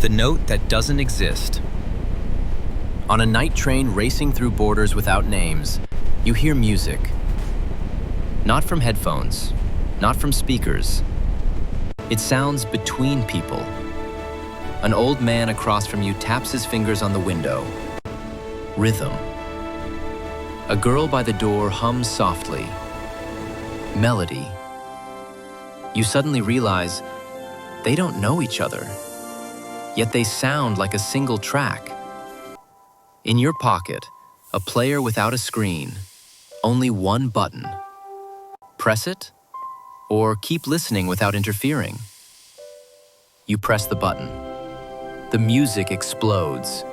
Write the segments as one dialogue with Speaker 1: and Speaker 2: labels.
Speaker 1: The note that doesn't exist. On a night train racing through borders without names, you hear music. Not from headphones, not from speakers. It sounds between people. An old man across from you taps his fingers on the window. Rhythm. A girl by the door hums softly. Melody. You suddenly realize they don't know each other, yet they sound like a single track. In your pocket, a player without a screen, only one button. Press it, or keep listening without interfering. You press the button. The music explodes,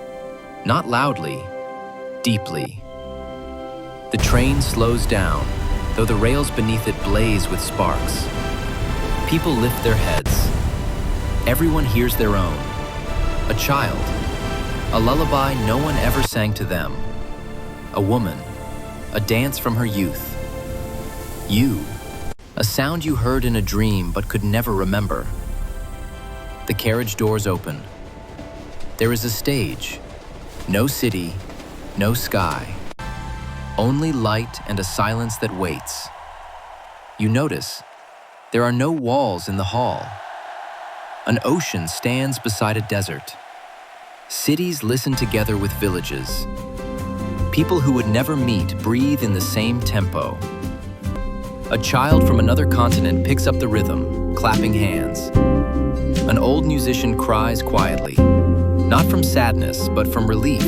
Speaker 1: not loudly, deeply. The train slows down, though the rails beneath it blaze with sparks. People lift their heads. Everyone hears their own. A child. A lullaby no one ever sang to them. A woman. A dance from her youth. You. A sound you heard in a dream but could never remember. The carriage doors open. There is a stage. No city, no sky. Only light and a silence that waits. You notice there are no walls in the hall. An ocean stands beside a desert. Cities listen together with villages. People who would never meet breathe in the same tempo. A child from another continent picks up the rhythm, clapping hands. An old musician cries quietly, not from sadness, but from relief.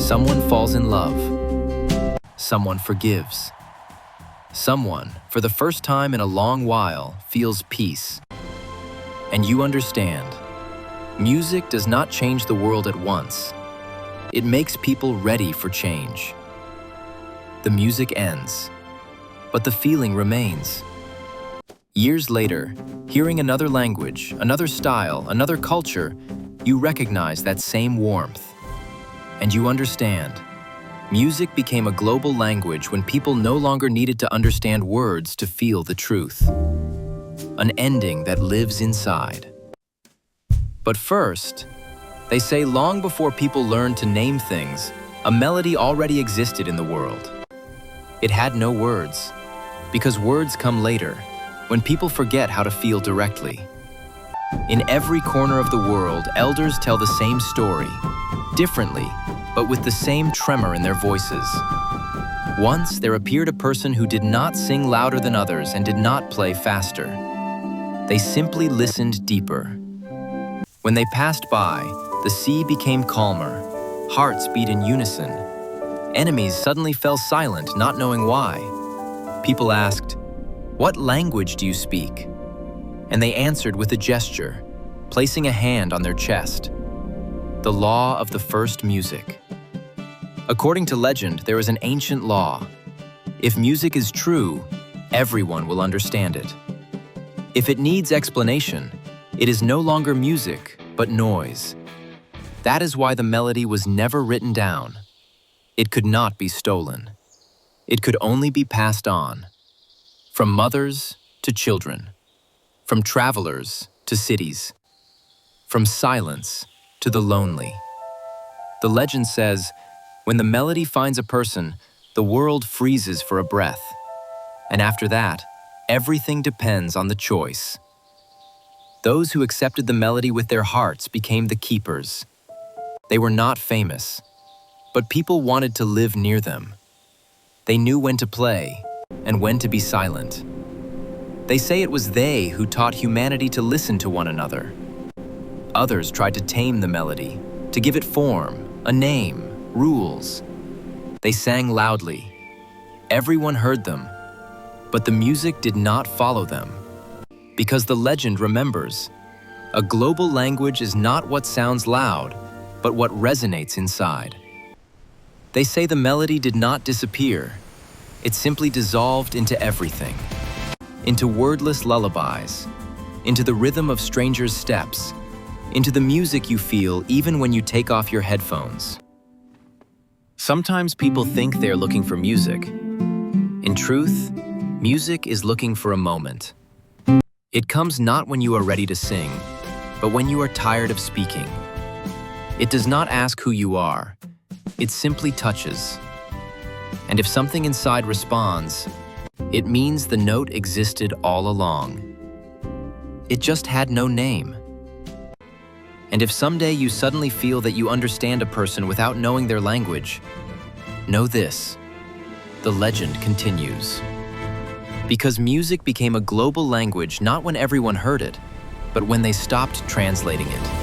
Speaker 1: Someone falls in love. Someone forgives. Someone, for the first time in a long while, feels peace. And you understand, music does not change the world at once. It makes people ready for change. The music ends, but the feeling remains. Years later, hearing another language, another style, another culture, you recognize that same warmth. And you understand, music became a global language when people no longer needed to understand words to feel the truth. An ending that lives inside. But first, they say long before people learned to name things, a melody already existed in the world. It had no words, because words come later, when people forget how to feel directly. In every corner of the world, elders tell the same story, differently, but with the same tremor in their voices. Once, there appeared a person who did not sing louder than others and did not play faster. They simply listened deeper. When they passed by, the sea became calmer, hearts beat in unison. Enemies suddenly fell silent, not knowing why. People asked, "What language do you speak?" And they answered with a gesture, placing a hand on their chest. The law of the first music. According to legend, there is an ancient law. If music is true, everyone will understand it. If it needs explanation, it is no longer music, but noise. That is why the melody was never written down. It could not be stolen. It could only be passed on. From mothers to children. From travelers to cities. From silence to the lonely. The legend says, when the melody finds a person, the world freezes for a breath. And after that, everything depends on the choice. Those who accepted the melody with their hearts became the keepers. They were not famous, but people wanted to live near them. They knew when to play and when to be silent. They say it was they who taught humanity to listen to one another. Others tried to tame the melody, to give it form, a name, rules. They sang loudly. Everyone heard them, but the music did not follow them. Because the legend remembers, a global language is not what sounds loud, but what resonates inside. They say the melody did not disappear. It simply dissolved into everything. Into wordless lullabies, into the rhythm of strangers' steps, into the music you feel even when you take off your headphones. Sometimes people think they're looking for music. In truth, music is looking for a moment. It comes not when you are ready to sing, but when you are tired of speaking. It does not ask who you are. It simply touches. And if something inside responds, it means the note existed all along. It just had no name. And if someday you suddenly feel that you understand a person without knowing their language, know this: the legend continues. Because music became a global language not when everyone heard it, but when they stopped translating it.